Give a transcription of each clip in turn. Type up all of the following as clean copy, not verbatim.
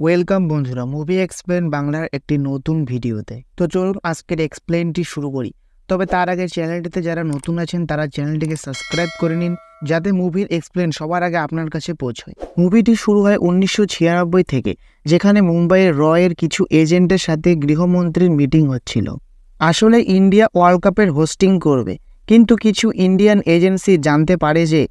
Welcome বন্ধুরা, movie explain বাংলার একটি নতুন ভিডিওতে। তো চলুন আজকের এক্সপ্লেনটি শুরু করি। তবে তার আগে চ্যানেলটিতে যারা নতুন আছেন তারা চ্যানেলটিকে সাবস্ক্রাইব করে নিন, যাতে মুভির এক্সপ্লেন সবার আগে আপনার কাছে পৌঁছয়। মুভিটি শুরু হয় 1996 থেকে, যেখানে মুম্বাইয়ের রয়ের কিছু এজেন্টের সাথে গৃহমন্ত্রীর মিটিং হচ্ছিল। আসলে ইন্ডিয়া ওয়ার্ল্ড কাপের হোস্টিং করবে, কিন্তু কিছু ইন্ডিয়ান এজেন্সি জানতে পারে যে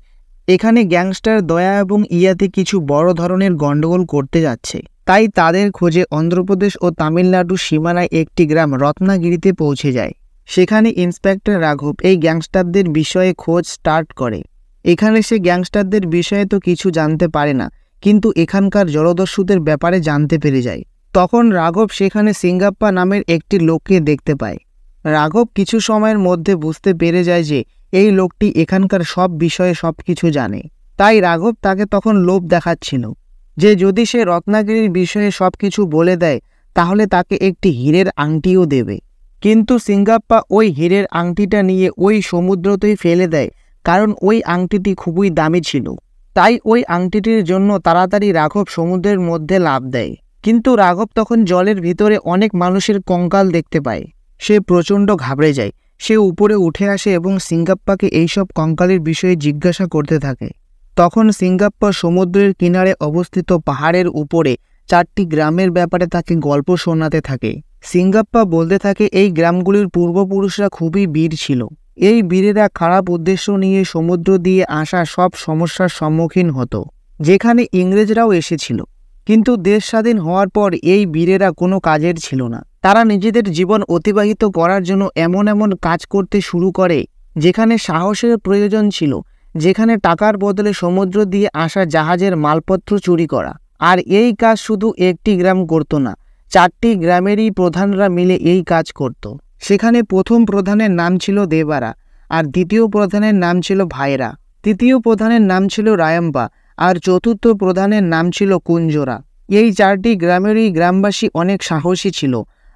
এখানে গ্যাংস্টার দয়া এবং ইয়াতে কিছু বড় ধরনের গন্ডগোল করতে যাচ্ছে। তাই তাদের খোঁজে অন্ধ্রপ্রদেশ ও তামিলনাড়ু সীমানায় একটি গ্রাম রত্নাগিরিতে পৌঁছে যায়। সেখানে ইন্সপেক্টর রাঘব এই গ্যাংস্টারদের বিষয়ে খোঁজ স্টার্ট করে। এখানে সে গ্যাংস্টারদের বিষয়ে তো কিছু জানতে পারে না, কিন্তু এখানকার জলদস্যুদের ব্যাপারে জানতে পেরে যায়। তখন রাঘব সেখানে সিঙ্গাপ্পা নামের একটি লোককে দেখতে পায়। রাঘব কিছু সময়ের মধ্যে বুঝতে পেরে যায় যে এই লোকটি এখানকার সব বিষয়ে সব কিছু জানে। তাই রাঘব তাকে তখন লোভ দেখাচ্ছিল যে যদি সে রত্নাগিরির বিষয়ে সব কিছু বলে দেয় তাহলে তাকে একটি হীরের আংটিও দেবে। কিন্তু সিঙ্গাপ্পা ওই হীরের আংটিটা নিয়ে ওই সমুদ্রতেই ফেলে দেয়, কারণ ওই আংটিটি খুবই দামি ছিল। তাই ওই আংটিটির জন্য তাড়াতাড়ি রাঘব সমুদ্রের মধ্যে লাফ দেয়। কিন্তু রাঘব তখন জলের ভিতরে অনেক মানুষের কঙ্কাল দেখতে পায়। সে প্রচণ্ড ঘাবড়ে যায়। সে উপরে উঠে আসে এবং সিঙ্গাপ্পাকে এইসব কঙ্কালের বিষয়ে জিজ্ঞাসা করতে থাকে। তখন সিঙ্গাপ্পা সমুদ্রের কিনারে অবস্থিত পাহাড়ের উপরে 4টি গ্রামের ব্যাপারে তাকে গল্প শোনাতে থাকে। সিঙ্গাপ্পা বলতে থাকে এই গ্রামগুলির পূর্বপুরুষরা খুবই বীর ছিল। এই বীরেরা খারাপ উদ্দেশ্য নিয়ে সমুদ্র দিয়ে আসা সব সমস্যার সম্মুখীন হতো, যেখানে ইংরেজরাও এসেছিল। কিন্তু দেশ স্বাধীন হওয়ার পর এই বীরেরা কোনো কাজের ছিল না। তারা নিজেদের জীবন অতিবাহিত করার জন্য এমন এমন কাজ করতে শুরু করে যেখানে সাহসের প্রয়োজন ছিল, যেখানে টাকার বদলে সমুদ্র দিয়ে আসা জাহাজের মালপত্র চুরি করা। আর এই কাজ শুধু একটি গ্রাম করত না, 4টি গ্রামেরই প্রধানরা মিলে এই কাজ করত। সেখানে প্রথম প্রধানের নাম ছিল দেবারা, আর দ্বিতীয় প্রধানের নাম ছিল ভাইরা, তৃতীয় প্রধানের নাম ছিল রায়াম্পা, আর চতুর্থ প্রধানের নাম ছিল কুঞ্জরা। এই 4টি গ্রামেরই গ্রামবাসী অনেক সাহসী ছিল,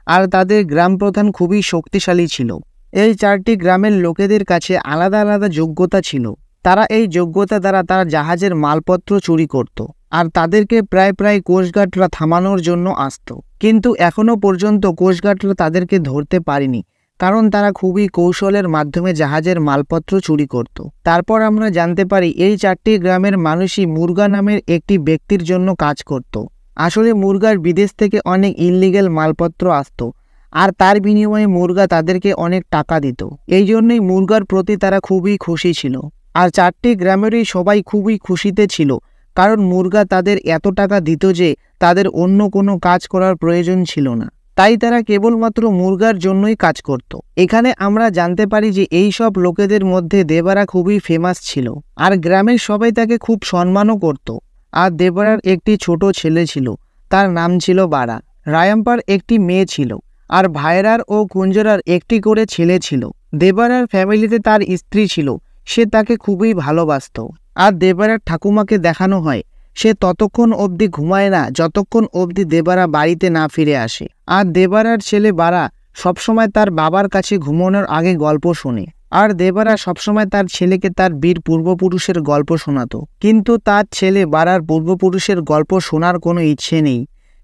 আর তাদের গ্রাম প্রধান খুবই শক্তিশালী ছিল। এই 4টি গ্রামের লোকেদের কাছে আলাদা আলাদা যোগ্যতা ছিল। তারা এই যোগ্যতা দ্বারা তারা জাহাজের মালপত্র চুরি করত, আর তাদেরকে প্রায় কোস্টগার্ডরা থামানোর জন্য আসত। কিন্তু এখনও পর্যন্ত কোস্টগার্ডরা তাদেরকে ধরতে পারেনি, কারণ তারা খুবই কৌশলের মাধ্যমে জাহাজের মালপত্র চুরি করত। তারপর আমরা জানতে পারি এই 4টি গ্রামের মানুষই মুরগা নামের একটি ব্যক্তির জন্য কাজ করত। আসলে মুরগার বিদেশ থেকে অনেক ইললিগ্যাল মালপত্র আসতো, আর তার বিনিময়ে মুরগা তাদেরকে অনেক টাকা দিত। এই জন্যই মুরগার প্রতি তারা খুবই খুশি ছিল। আর 4টি গ্রামেরই সবাই খুবই খুশিতে ছিল, কারণ মুরগা তাদের এত টাকা দিত যে তাদের অন্য কোনো কাজ করার প্রয়োজন ছিল না। তাই তারা কেবলমাত্র মুরগার জন্যই কাজ করত। এখানে আমরা জানতে পারি যে এই সব লোকেদের মধ্যে দেবারা খুবই ফেমাস ছিল, আর গ্রামের সবাই তাকে খুব সম্মানও করত। আর দেবারার একটি ছোট ছেলে ছিল, তার নাম ছিল বারা। রায়াম্পার একটি মেয়ে ছিল, আর ভাইরার ও কুঞ্জরার একটি করে ছেলে ছিল। দেবারার ফ্যামিলিতে তার স্ত্রী ছিল, সে তাকে খুবই ভালোবাসত। আর দেবারার ঠাকুমাকে দেখানো হয় সে ততক্ষণ অবধি ঘুমায় না যতক্ষণ অবধি দেবারা বাড়িতে না ফিরে আসে। আর দেবারার ছেলে বারা সবসময় তার বাবার কাছে ঘুমানোর আগে গল্প শোনে। আর দেবারা সবসময় তার ছেলেকে তার বীর পূর্বপুরুষের গল্প শোনাতো। কিন্তু তার ছেলে বারার পূর্বপুরুষের গল্প শোনার কোনো ইচ্ছে নেই।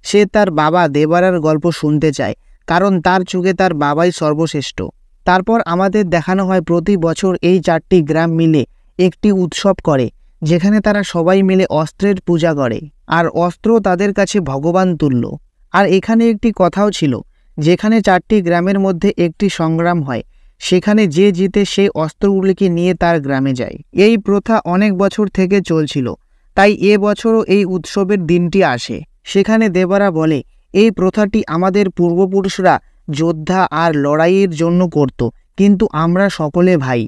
সে তার বাবা দেবারার গল্প শুনতে চায়, কারণ তার চোখে তার বাবাই সর্বশ্রেষ্ঠ। তারপর আমাদের দেখানো হয় প্রতি বছর এই 4টি গ্রাম মিলে একটি উৎসব করে, যেখানে তারা সবাই মিলে অস্ত্রের পূজা করে, আর অস্ত্র তাদের কাছে ভগবান তুল্য। আর এখানে একটি কথাও ছিল, যেখানে 4টি গ্রামের মধ্যে একটি সংগ্রাম হয়, সেখানে যে জিতে সেই অস্ত্রগুলিকে নিয়ে তার গ্রামে যায়। এই প্রথা অনেক বছর থেকে চলছিল, তাই এবছরও এই উৎসবের দিনটি আসে। সেখানে দেবারা বলে এই প্রথাটি আমাদের পূর্বপুরুষরা যোদ্ধা আর লড়াইয়ের জন্য করত, কিন্তু আমরা সকলে ভাই।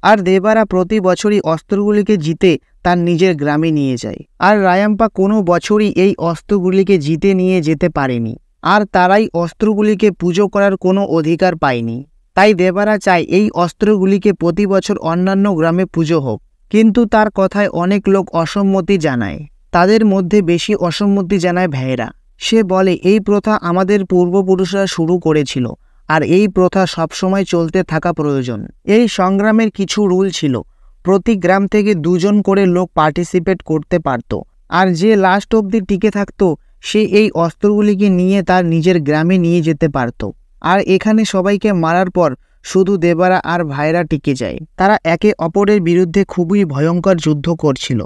আর দেবারা প্রতি বছরই অস্ত্রগুলিকে জিতে তার নিজের গ্রামে নিয়ে যায়। আর রায়াম্পা কোনো বছরই এই অস্ত্রগুলিকে জিতে নিয়ে যেতে পারেনি, আর তারাই অস্ত্রগুলিকে পুজো করার কোনো অধিকার পায়নি। তাই দেবারা চায় এই অস্ত্রগুলিকে প্রতি বছর অন্যান্য গ্রামে পুজো হোক। কিন্তু তার কথায় অনেক লোক অসম্মতি জানায়। তাদের মধ্যে বেশি অসম্মতি জানায় ভাইরা। সে বলে এই প্রথা আমাদের পূর্বপুরুষরা শুরু করেছিল, আর এই প্রথা সবসময় চলতে থাকা প্রয়োজন। এই সংগ্রামের কিছু রুল ছিল। প্রতি গ্রাম থেকে 2 জন করে লোক পার্টিসিপেট করতে পারত, আর যে লাস্ট অবধি টিকে থাকতো সে এই অস্ত্রগুলিকে নিয়ে তার নিজের গ্রামে নিয়ে যেতে পারত। আর এখানে সবাইকে মারার পর শুধু দেবারা আর ভাইরা টিকে যায়। তারা একে অপরের বিরুদ্ধে খুবই ভয়ঙ্কর যুদ্ধ করছিল।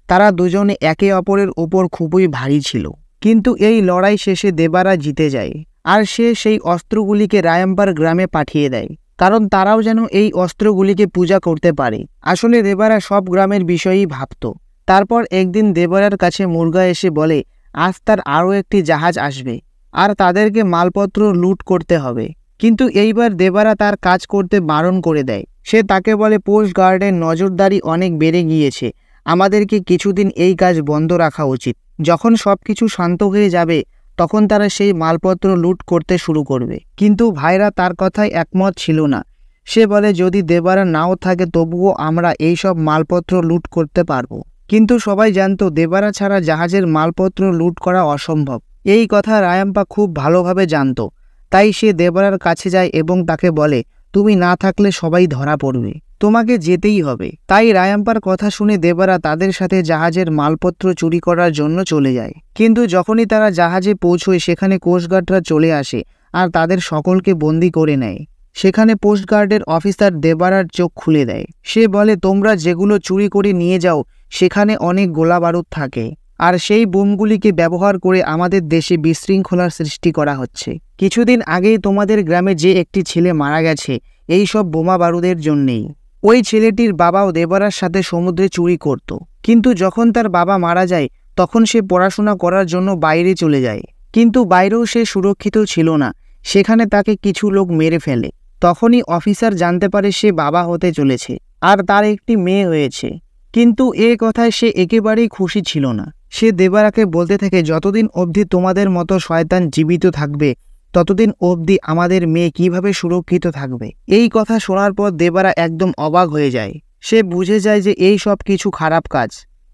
তারা দুজনে একে অপরের ওপর খুবই ভারী ছিল। কিন্তু এই লড়াই শেষে দেবারা জিতে যায় আর সে সেই অস্ত্রগুলিকে রায়াম্পার গ্রামে পাঠিয়ে দেয়, কারণ তারাও যেন এই অস্ত্রগুলিকে পূজা করতে পারে। আসলে দেবারা সব গ্রামের বিষয়েই ভাবত। তারপর একদিন দেবারার কাছে মুর্গা এসে বলে আজ তার আরও একটি জাহাজ আসবে আর তাদেরকে মালপত্র লুট করতে হবে। কিন্তু এইবার দেবারা তার কাজ করতে বারণ করে দেয়। সে তাকে বলে পোস্ট গার্ডের নজরদারি অনেক বেড়ে গিয়েছে, আমাদেরকে কিছুদিন এই কাজ বন্ধ রাখা উচিত। যখন সব কিছু শান্ত হয়ে যাবে তখন তারা সেই মালপত্র লুট করতে শুরু করবে। কিন্তু ভাইরা তার কথায় একমত ছিল না। সে বলে যদি দেবারা নাও থাকে তবুও আমরা এই সব মালপত্র লুট করতে পারবো। কিন্তু সবাই জানতো দেবারা ছাড়া জাহাজের মালপত্র লুট করা অসম্ভব। এই কথা রায়াম্পা খুব ভালোভাবে জানতো। তাই সে দেবারার কাছে যায় এবং তাকে বলে তুমি না থাকলে সবাই ধরা পড়বে, তোমাকে যেতেই হবে। তাই রায়াম্পার কথা শুনে দেবারা তাদের সাথে জাহাজের মালপত্র চুরি করার জন্য চলে যায়। কিন্তু যখনই তারা জাহাজে পৌঁছয় সেখানে কোস্টগার্ডরা চলে আসে আর তাদের সকলকে বন্দি করে নেয়। সেখানে পোস্টগার্ডের অফিসার দেবারার চোখ খুলে দেয়। সে বলে তোমরা যেগুলো চুরি করে নিয়ে যাও সেখানে অনেক গোলাবারুদ থাকে আর সেই বোমগুলিকে ব্যবহার করে আমাদের দেশে বিশৃঙ্খলার সৃষ্টি করা হচ্ছে। কিছুদিন আগেই তোমাদের গ্রামে যে একটি ছেলে মারা গেছে এই সব বোমা বারুদের জন্যেই। ওই ছেলেটির বাবাও দেবারার সাথে সমুদ্রে চুরি করত। কিন্তু যখন তার বাবা মারা যায় তখন সে পড়াশোনা করার জন্য বাইরে চলে যায়। কিন্তু বাইরেও সে সুরক্ষিত ছিল না, সেখানে তাকে কিছু লোক মেরে ফেলে। তখনই অফিসার জানতে পারে সে বাবা হতে চলেছে আর তার একটি মেয়ে হয়েছে। কিন্তু এ কথায় সে একেবারেই খুশি ছিল না। সে দেবারাকে বলতে থাকে যতদিন অবধি তোমাদের মতো শয়তান জীবিত থাকবে ততদিন অবধি আমাদের মেয়ে কিভাবে সুরক্ষিত থাকবে। এই কথা শোনার পর দেবারা একদম অবাক হয়ে যায়। সে বুঝে যায় যে এই সব কিছু খারাপ কাজ।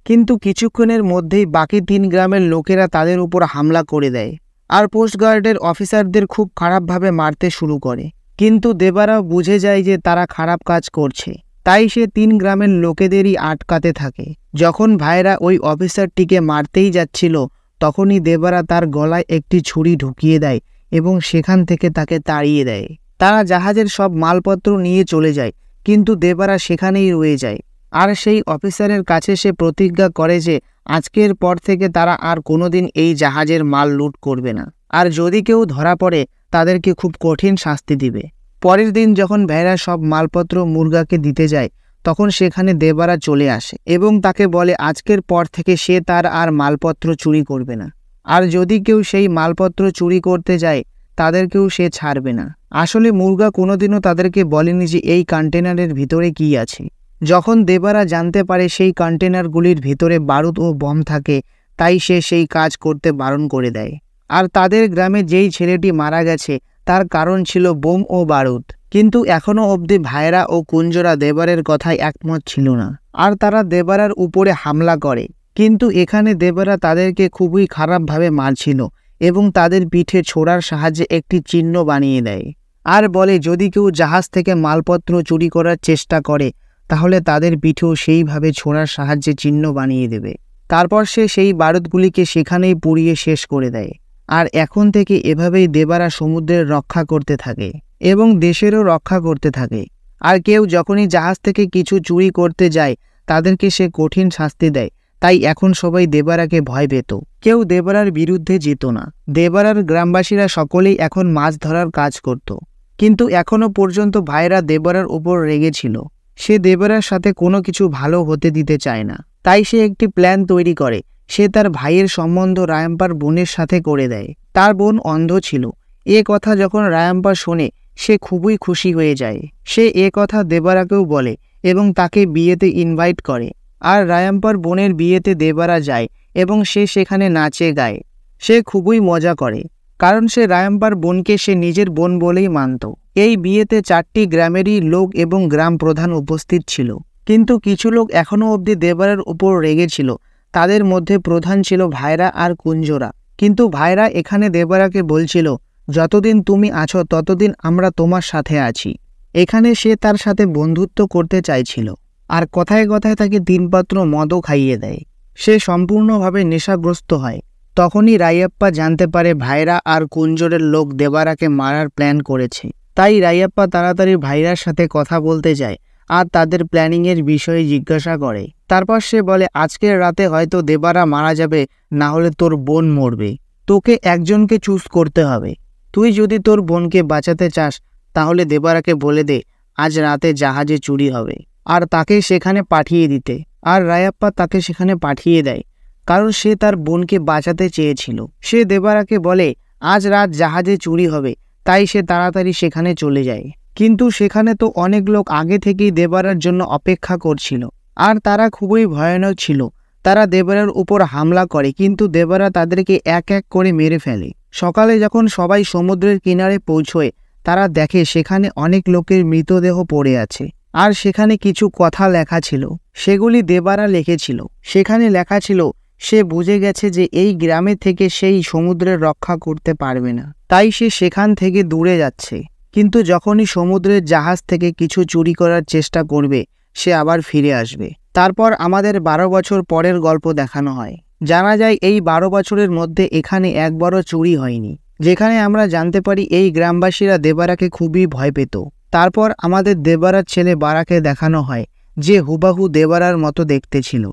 কিন্তু কিছুক্ষণের মধ্যেই বাকি 3 গ্রামের লোকেরা তাদের উপর হামলা করে দেয় আর পোস্টগার্ডের অফিসারদের খুব খারাপভাবে মারতে শুরু করে। কিন্তু দেবারাও বুঝে যায় যে তারা খারাপ কাজ করছে, তাই সে 3 গ্রামের লোকেদেরই আটকাতে থাকে। যখন ভাইরা ওই অফিসারটিকে মারতেই যাচ্ছিল তখনই দেবারা তার গলায় একটি ছুরি ঢুকিয়ে দেয় এবং সেখান থেকে তাকে তাড়িয়ে দেয়। তারা জাহাজের সব মালপত্র নিয়ে চলে যায়, কিন্তু দেবারা সেখানেই রয়ে যায়। আর সেই অফিসারের কাছে সে প্রতিজ্ঞা করে যে আজকের পর থেকে তারা আর কোনোদিন এই জাহাজের মাল লুট করবে না, আর যদি কেউ ধরা পড়ে তাদেরকে খুব কঠিন শাস্তি দিবে। পরের দিন যখন ভাইরা সব মালপত্র মুর্গাকে দিতে যায় তখন সেখানে দেবারা চলে আসে এবং তাকে বলে আজকের পর থেকে সে তার আর মালপত্র চুরি করবে না, আর যদি কেউ সেই মালপত্র চুরি করতে যায় তাদেরকেও সে ছাড়বে না। আসলে মুর্গা কোনোদিনও তাদেরকে বলেনি যে এই কন্টেনারের ভিতরে কি আছে। যখন দেবারা জানতে পারে সেই কন্টেনারগুলির ভিতরে বারুদ ও বম থাকে তাই সে সেই কাজ করতে বারণ করে দেয়। আর তাদের গ্রামে যেই ছেলেটি মারা গেছে তার কারণ ছিল বোম ও বারুদ। কিন্তু এখনও অবধি ভাইরা ও কুঞ্জরা দেবারের কথায় একমত ছিল না আর তারা দেবারার উপরে হামলা করে। কিন্তু এখানে দেবারা তাদেরকে খুবই খারাপভাবে মারছিল এবং তাদের পিঠে ছোড়ার সাহায্যে একটি চিহ্ন বানিয়ে দেয় আর বলে যদি কেউ জাহাজ থেকে মালপত্র চুরি করার চেষ্টা করে তাহলে তাদের পিঠেও সেইভাবে ছোড়ার সাহায্যে চিহ্ন বানিয়ে দেবে। তারপর সে সেই বারুদগুলিকে সেখানেই পুড়িয়ে শেষ করে দেয়। আর এখন থেকে এভাবেই দেবারা সমুদ্রের রক্ষা করতে থাকে এবং দেশেরও রক্ষা করতে থাকে। আর কেউ যখনই জাহাজ থেকে কিছু চুরি করতে যায় তাদেরকে সে কঠিন শাস্তি দেয়। তাই এখন সবাই দেবারাকে ভয় পেত, কেউ দেবারার বিরুদ্ধে যেত না। দেবারার গ্রামবাসীরা সকলেই এখন মাছ ধরার কাজ করত। কিন্তু এখনও পর্যন্ত ভাইরা দেবারার উপর রেগেছিল। সে দেবারার সাথে কোনো কিছু ভালো হতে দিতে চায় না। তাই সে একটি প্ল্যান তৈরি করে। সে তার ভাইয়ের সম্বন্ধ রায়াম্পার বোনের সাথে করে দেয়। তার বোন অন্ধ ছিল। এ কথা যখন রায়াম্পা শোনে সে খুবই খুশি হয়ে যায়। সে এ কথা দেবারাকেও বলে এবং তাকে বিয়েতে ইনভাইট করে। আর রায়াম্পার বোনের বিয়েতে দেবারা যায় এবং সে সেখানে নাচে গায়। সে খুবই মজা করে কারণ সে রায়াম্পার বোনকে সে নিজের বোন বলেই মানত। এই বিয়েতে 4টি গ্রামেরই লোক এবং গ্রাম প্রধান উপস্থিত ছিল। কিন্তু কিছু লোক এখনও অবধি দেবারার উপর রেগেছিল। তাদের মধ্যে প্রধান ছিল ভাইরা আর কুঞ্জরা। কিন্তু ভাইরা এখানে দেবারাকে বলছিল যতদিন তুমি আছো ততদিন আমরা তোমার সাথে আছি। এখানে সে তার সাথে বন্ধুত্ব করতে চাইছিল আর কথায় কথায় তাকে 3 পাত্র মদও খাইয়ে দেয়। সে সম্পূর্ণভাবে নেশাগ্রস্ত হয়। তখনই রায়াপ্পা জানতে পারে ভাইরা আর কুঞ্জরের লোক দেবারাকে মারার প্ল্যান করেছে। তাই রায়াপ্পা তাড়াতাড়ি ভাইরার সাথে কথা বলতে যায় আর তাদের প্ল্যানিংয়ের বিষয়ে জিজ্ঞাসা করে। তারপর সে বলে, আজকের রাতে হয়তো দেবারা মারা যাবে, না হলে তোর বোন মরবে। তোকে একজনকে চুজ করতে হবে। তুই যদি তোর বোনকে বাঁচাতে চাস তাহলে দেবারাকে বলে দে আজ রাতে জাহাজে চুরি হবে আর তাকে সেখানে পাঠিয়ে দিতে। আর রায়াপ্পা তাকে সেখানে পাঠিয়ে দেয়, কারণ সে তার বোনকে বাঁচাতে চেয়েছিল। সে দেবারাকে বলে আজ রাত জাহাজে চুরি হবে, তাই সে তাড়াতাড়ি সেখানে চলে যায়। কিন্তু সেখানে তো অনেক লোক আগে থেকেই দেবারার জন্য অপেক্ষা করছিল আর তারা খুবই ভয়ানক ছিল। তারা দেবারার উপর হামলা করে, কিন্তু দেবারা তাদেরকে এক এক করে মেরে ফেলে। সকালে যখন সবাই সমুদ্রের কিনারে পৌঁছয়, তারা দেখে সেখানে অনেক লোকের মৃতদেহ পড়ে আছে আর সেখানে কিছু কথা লেখা ছিল। সেগুলি দেবারা লিখেছিল। সেখানে লেখা ছিল সে বুঝে গেছে যে এই গ্রামে থেকে সেই সমুদ্রের রক্ষা করতে পারবে না, তাই সে সেখান থেকে দূরে যাচ্ছে। কিন্তু যখনই সমুদ্রের জাহাজ থেকে কিছু চুরি করার চেষ্টা করবে, সে আবার ফিরে আসবে। তারপর আমাদের 12 বছর পরের গল্প দেখানো হয়। জানা যায় এই 12 বছরের মধ্যে এখানে একবারও চুরি হয়নি, যেখানে আমরা জানতে পারি এই গ্রামবাসীরা দেবারাকে খুবই ভয় পেত। তারপর আমাদের দেবারার ছেলে বারাকে দেখানো হয়, যে হুবাহু দেবারার মতো দেখতে ছিল।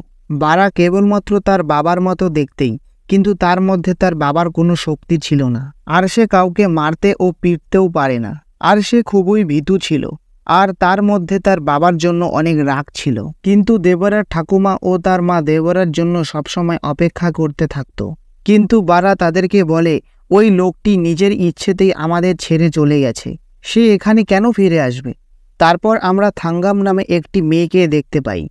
বারা কেবলমাত্র তার বাবার মতো দেখতেই, কিন্তু তার মধ্যে তার বাবার কোনো শক্তি ছিল না আর সে কাউকে মারতে ও পিটতেও পারে না। আর সে খুবই ভীতু ছিল আর তার মধ্যে তার বাবার জন্য অনেক রাগ ছিল। কিন্তু দেবারার ঠাকুমা ও তার মা দেবারার জন্য সবসময় অপেক্ষা করতে থাকত। কিন্তু বারা তাদেরকে বলে ওই লোকটি নিজের ইচ্ছেতেই আমাদের ছেড়ে চলে গেছে, সে এখানে কেন ফিরে আসবে। তারপর আমরা থাঙ্গাম নামে একটি মেয়েকে দেখতে পাই,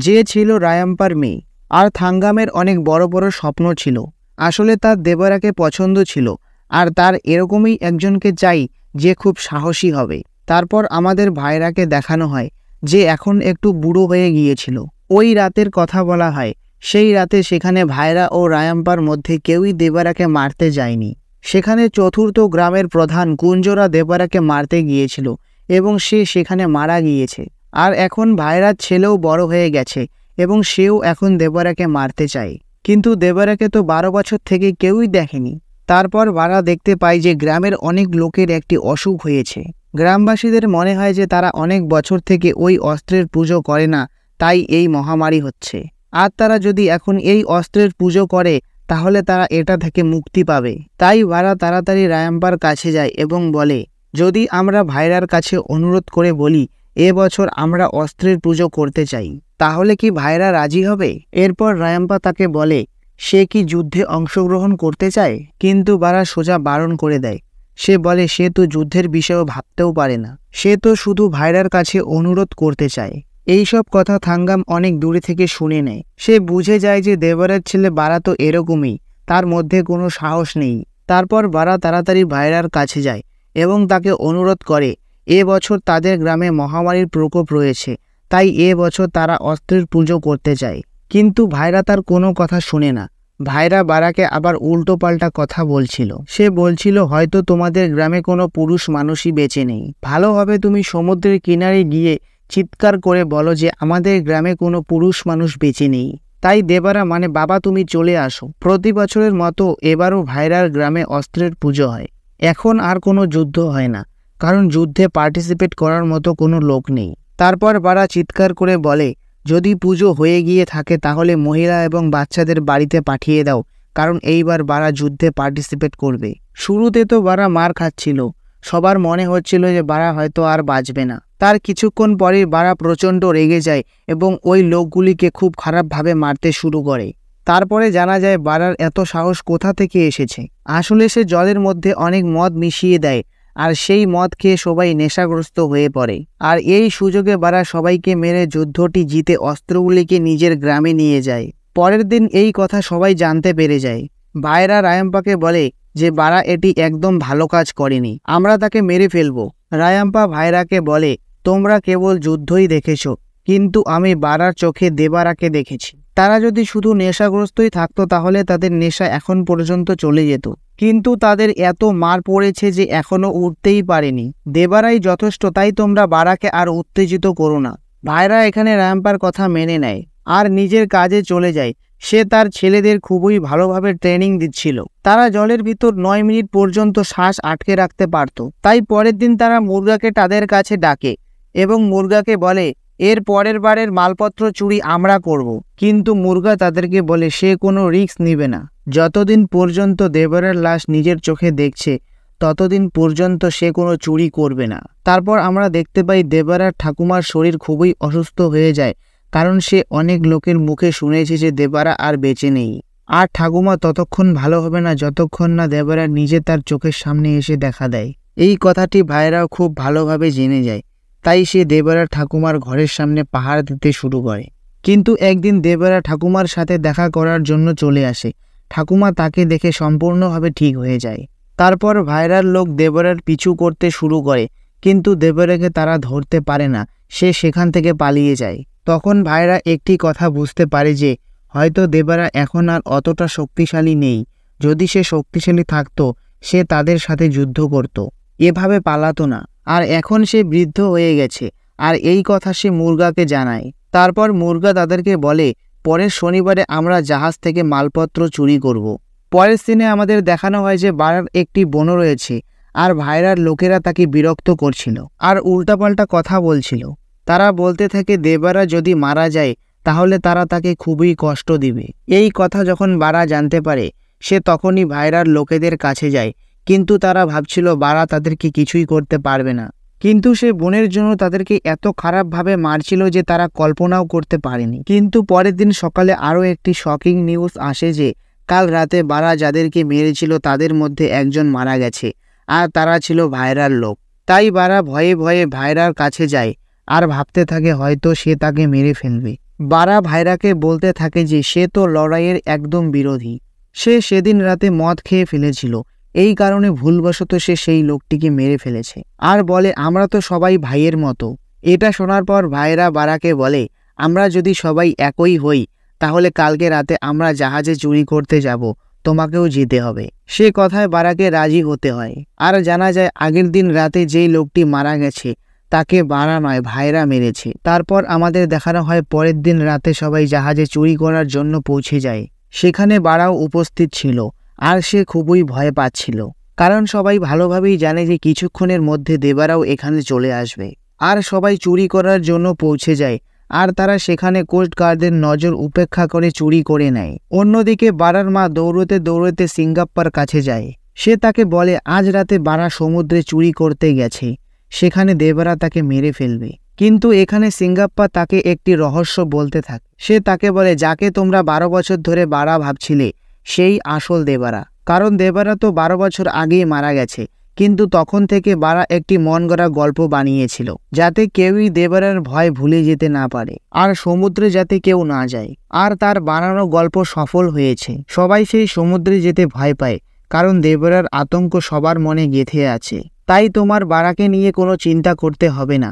যে ছিল রায়াম্পার মেয়ে। আর থাঙ্গামের অনেক বড় বড় স্বপ্ন ছিল। আসলে তার দেবারাকে পছন্দ ছিল আর তার এরকমই একজনকে চাই যে খুব সাহসী হবে। তারপর আমাদের ভাইরাকে দেখানো হয়, যে এখন একটু বুড়ো হয়ে গিয়েছিল। ওই রাতের কথা বলা হয়। সেই রাতে সেখানে ভাইরা ও রায়াম্পার মধ্যে কেউই দেবারাকে মারতে যায়নি। সেখানে চতুর্থ গ্রামের প্রধান কুঞ্জরা দেবারাকে মারতে গিয়েছিল এবং সে সেখানে মারা গিয়েছে। আর এখন ভাইরার ছেলেও বড় হয়ে গেছে এবং সেও এখন দেবারাকে মারতে চায়, কিন্তু দেবারাকে তো 12 বছর থেকে কেউই দেখেনি। তারপর বারা দেখতে পায় যে গ্রামের অনেক লোকের একটি অসুখ হয়েছে। গ্রামবাসীদের মনে হয় যে তারা অনেক বছর থেকে ওই অস্ত্রের পুজো করে না, তাই এই মহামারী হচ্ছে। আর তারা যদি এখন এই অস্ত্রের পুজো করে তাহলে তারা এটা থেকে মুক্তি পাবে। তাই বারা তাড়াতাড়ি রায়াম্পার কাছে যায় এবং বলে, যদি আমরা ভাইরার কাছে অনুরোধ করে বলি এবছর আমরা অস্ত্রের পুজো করতে চাই, তাহলে কি ভাইরা রাজি হবে? এরপর রায়াম্পা তাকে বলে সে কি যুদ্ধে অংশগ্রহণ করতে চায়, কিন্তু বারা সোজা বারণ করে দেয়। সে বলে সে তো যুদ্ধের বিষয়েও ভাবতেও পারে না, সে তো শুধু ভাইরার কাছে অনুরোধ করতে চায়। এইসব কথা থাঙ্গাম অনেক দূরে থেকে শুনে নেয়। সে বুঝে যায় যে দেবরের ছেলে বারা তো এরকমই, তার মধ্যে কোনো সাহস নেই। তারপর বারা তাড়াতাড়ি ভাইরার কাছে যায় এবং তাকে অনুরোধ করে এবছর তাদের গ্রামে মহামারীর প্রকোপ রয়েছে, তাই এবছর তারা অস্ত্রের পুজো করতে চায়। কিন্তু ভাইরা তার কোনো কথা শুনে না। ভাইরা বারাকে আবার উল্টোপাল্টা কথা বলছিল। সে বলছিল হয়তো তোমাদের গ্রামে কোনো পুরুষ মানুষই বেঁচে নেই, ভালো হবে তুমি সমুদ্রের কিনারে গিয়ে চিৎকার করে বলো যে আমাদের গ্রামে কোনো পুরুষ মানুষ বেঁচে নেই। তাই দেবারা মানে বাবা তুমি চলে আসো। প্রতি বছরের মতো এবারও ভাইরার গ্রামে অস্ত্রের পুজো হয়। এখন আর কোনো যুদ্ধ হয় না, কারণ যুদ্ধে পার্টিসিপেট করার মতো কোনো লোক নেই। তারপর বারা চিৎকার করে বলে যদি পুজো হয়ে গিয়ে থাকে তাহলে মহিলা এবং বাচ্চাদের বাড়িতে পাঠিয়ে দাও, কারণ এইবার বারা যুদ্ধে পার্টিসিপেট করবে। শুরুতে তো বারা মার খাচ্ছিল, সবার মনে হচ্ছিল যে বারা হয়তো আর বাঁচবে না। তার কিছুক্ষণ পরেই বারা প্রচণ্ড রেগে যায় এবং ওই লোকগুলিকে খুব খারাপভাবে মারতে শুরু করে। তারপরে জানা যায় বারার এত সাহস কোথা থেকে এসেছে। আসলে সে জলের মধ্যে অনেক মদ মিশিয়ে দেয় আর সেই মদ খেয়ে সবাই নেশাগ্রস্ত হয়ে পড়ে। আর এই সুযোগে বারা সবাইকে মেরে যুদ্ধটি জিতে অস্ত্রগুলিকে নিজের গ্রামে নিয়ে যায়। পরের দিন এই কথা সবাই জানতে পেরে যায়। ভাইরা রায়াম্পাকে বলে যে বারা এটি একদম ভালো কাজ করেনি, আমরা তাকে মেরে ফেলবো। রায়াম্পা ভাইরাকে বলে তোমরা কেবল যুদ্ধই দেখেছো, কিন্তু আমি বারার চোখে দেবারাকে দেখেছি। তারা যদি শুধু নেশাগ্রস্তই থাকতো তাহলে তাদের নেশা এখন পর্যন্ত চলে যেত, কিন্তু তাদের এত মার পড়েছে যে এখনো উঠতেই পারেনি। দেবারাই যথেষ্ট, তাই তোমরা বারাকে আর উত্তেজিত করো না। ভাইরা এখানে রায়াম্পার কথা মেনে নেয় আর নিজের কাজে চলে যায়। সে তার ছেলেদের খুবই ভালোভাবে ট্রেনিং দিচ্ছিল। তারা জলের ভিতর 9 মিনিট পর্যন্ত শ্বাস আটকে রাখতে পারত। তাই পরের দিন তারা মুরগাকে তাদের কাছে ডাকে এবং মুরগাকে বলে এর পরের বারের মালপত্র চুরি আমরা করব। কিন্তু মুরগা তাদেরকে বলে সে কোনো রিস্ক নেবে না। যতদিন পর্যন্ত দেবরার লাশ নিজের চোখে দেখছে ততদিন পর্যন্ত সে কোনো চুরি করবে না। তারপর আমরা দেখতে পাই দেবরার ঠাকুমার শরীর খুবই অসুস্থ হয়ে যায়, কারণ সে অনেক লোকের মুখে শুনেছে যে দেবরা আর বেঁচে নেই। আর ঠাকুমা ততক্ষণ ভালো হবে না যতক্ষণ না দেবরা নিজে তার চোখের সামনে এসে দেখা দেয়। এই কথাটি ভাইরাও খুব ভালোভাবে জেনে যায়। তাই সে দেবরার ঠাকুমার ঘরের সামনে পাহাড় দিতে শুরু করে। কিন্তু একদিন দেবরা ঠাকুমার সাথে দেখা করার জন্য চলে আসে। ঠাকুমা তাকে দেখে সম্পূর্ণভাবে ঠিক হয়ে যায়। তারপর ভাইরার লোক দেবরার পিছু করতে শুরু করে, কিন্তু দেবরাকে তারা ধরতে পারে না। সে সেখান থেকে পালিয়ে যায়। তখন ভাইরা একটি কথা বুঝতে পারে যে হয়তো দেবরা এখন আর অতটা শক্তিশালী নেই। যদি সে শক্তিশালী থাকতো সে তাদের সাথে যুদ্ধ করত, এভাবে পালাতো না। আর এখন সে বৃদ্ধ হয়ে গেছে, আর এই কথা সে মুরগাকে জানায়। তারপর মুরগা তাদেরকে বলে পরের শনিবারে আমরা জাহাজ থেকে মালপত্র চুরি করব। পরের সিনে আমাদের দেখানো হয় যে বারার একটি বোনও রয়েছে, আর ভাইরার লোকেরা তাকে বিরক্ত করছিল আর উল্টাপাল্টা কথা বলছিল। তারা বলতে থাকে দেবরা যদি মারা যায় তাহলে তারা তাকে খুবই কষ্ট দিবে। এই কথা যখন বারা জানতে পারে সে তখনই ভাইরার লোকেদের কাছে যায়, কিন্তু তারা ভাবছিল বারা তাদেরকে কিছুই করতে পারবে না। কিন্তু সে বোনের জন্য তাদেরকে এত খারাপভাবে মারছিল যে তারা কল্পনাও করতে পারেনি। কিন্তু পরের দিন সকালে আরও একটি শকিং নিউজ আসে যে কাল রাতে বারা যাদেরকে মেরেছিল তাদের মধ্যে একজন মারা গেছে, আর তারা ছিল ভাইরার লোক। তাই বারা ভয়ে ভয়ে ভাইরার কাছে যায় আর ভাবতে থাকে হয়তো সে তাকে মেরে ফেলবে। বারা ভাইরাকে বলতে থাকে যে সে তো লড়াইয়ের একদম বিরোধী। সে সেদিন রাতে মদ খেয়ে ফেলেছিল, এই কারণে ভুলবশত সে সেই লোকটিকে মেরে ফেলেছে। আর বলে আমরা তো সবাই ভাইয়ের মতো। এটা শোনার পর ভাইরা বারাকে বলে আমরা যদি সবাই একই হই তাহলে কালকে রাতে আমরা জাহাজে চুরি করতে যাব, তোমাকেও যেতে হবে। সে কথায় বারাকে রাজি হতে হয়। আর জানা যায় আগের দিন রাতে যেই লোকটি মারা গেছে তাকে বারা নয় ভাইরা মেরেছে। তারপর আমাদের দেখানো হয় পরের দিন রাতে সবাই জাহাজে চুরি করার জন্য পৌঁছে যায়। সেখানে বারাও উপস্থিত ছিল, আর সে খুবই ভয় পাচ্ছিল, কারণ সবাই ভালোভাবেই জানে যে কিছুক্ষণের মধ্যে দেবরাও এখানে চলে আসবে। আর সবাই চুরি করার জন্য পৌঁছে যায়, আর তারা সেখানে কোস্ট গার্ডের নজর উপেক্ষা করে চুরি করে নেয়। অন্যদিকে বারার মা দৌড়তে দৌড়তে সিঙ্গাপ্পার কাছে যায়। সে তাকে বলে আজ রাতে বারা সমুদ্রে চুরি করতে গেছে, সেখানে দেবরা তাকে মেরে ফেলবে। কিন্তু এখানে সিঙ্গাপ্পা তাকে একটি রহস্য বলতে থাকে। সে তাকে বলে যাকে তোমরা 12 বছর ধরে বারা ভাবছিলে সেই আসল দেবরা, কারণ দেবরা তো 12 বছর আগেই মারা গেছে। কিন্তু তখন থেকে বারা একটি মন গড়া গল্প বানিয়েছিল যাতে কেউই দেবরার ভয় ভুলে যেতে না পারে আর সমুদ্রে যাতে কেউ না যায়। আর তার বানানো গল্প সফল হয়েছে। সবাই সেই সমুদ্রে যেতে ভয় পায়, কারণ দেবরার আতঙ্ক সবার মনে গেঁথে আছে। তাই তোমার বারাকে নিয়ে কোনো চিন্তা করতে হবে না।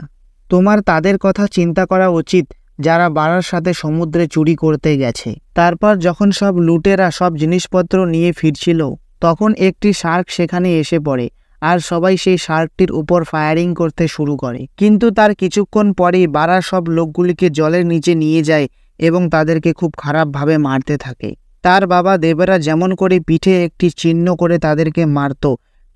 তোমার তাদের কথা চিন্তা করা উচিত যারা বারার সাথে সমুদ্রে চুরি করতে গেছে। তারপর যখন সব লুটেরা সব জিনিসপত্র নিয়ে ফিরছিল তখন একটি শার্ক সেখানে এসে পড়ে, আর সবাই সেই শার্কটির উপর ফায়ারিং করতে শুরু করে। কিন্তু তার কিছুক্ষণ পরেই বারার সব লোকগুলিকে জলের নিচে নিয়ে যায় এবং তাদেরকে খুব খারাপভাবে মারতে থাকে। তার বাবা দেবরা যেমন করে পিঠে একটি চিহ্ন করে তাদেরকে মারত,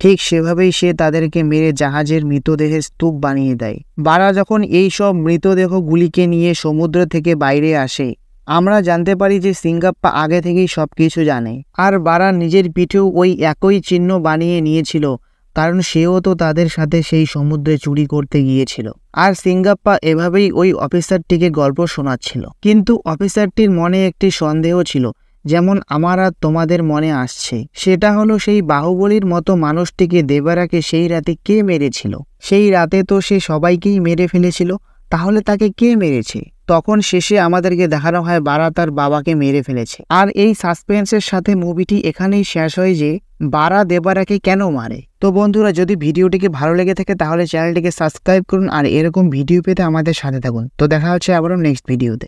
ঠিক সেভাবেই সে তাদেরকে মেরে জাহাজের মৃতদেহের স্তূপ বানিয়ে দেয়। বারা যখন এই সব মৃতদেহগুলিকে নিয়ে সমুদ্র থেকে বাইরে আসে আমরা জানতে পারি যে সিঙ্গাপ্পা আগে থেকেই সবকিছু জানে। আর বারা নিজের পিঠেও ওই একই চিহ্ন বানিয়ে নিয়েছিল, কারণ সেও তো তাদের সাথে সেই সমুদ্রে চুরি করতে গিয়েছিল। আর সিঙ্গাপ্পা এভাবেই ওই অফিসারটিকে গল্প শোনাচ্ছিল। কিন্তু অফিসারটির মনে একটি সন্দেহ ছিল, যেমন আমার আর তোমাদের মনে আসছে। সেটা হলো সেই বাহুবলীর মতো মানুষটিকে দেবরাকে সেই রাতে কে মেরেছিল। সেই রাতে তো সে সবাইকেই মেরে ফেলেছিল, তাহলে তাকে কে মেরেছে? তখন শেষে আমাদেরকে দেখানো হয় বারা তার বাবাকে মেরে ফেলেছে। আর এই সাসপেন্সের সাথে মুভিটি এখানেই শেষ হয় যে বারা দেবরাকে কেন মারে। তো বন্ধুরা, যদি ভিডিওটিকে ভালো লেগে থাকে তাহলে চ্যানেলটিকে সাবস্ক্রাইব করুন আর এরকম ভিডিও পেতে আমাদের সাথে থাকুন। তো দেখা হচ্ছে আবারও নেক্সট ভিডিওতে।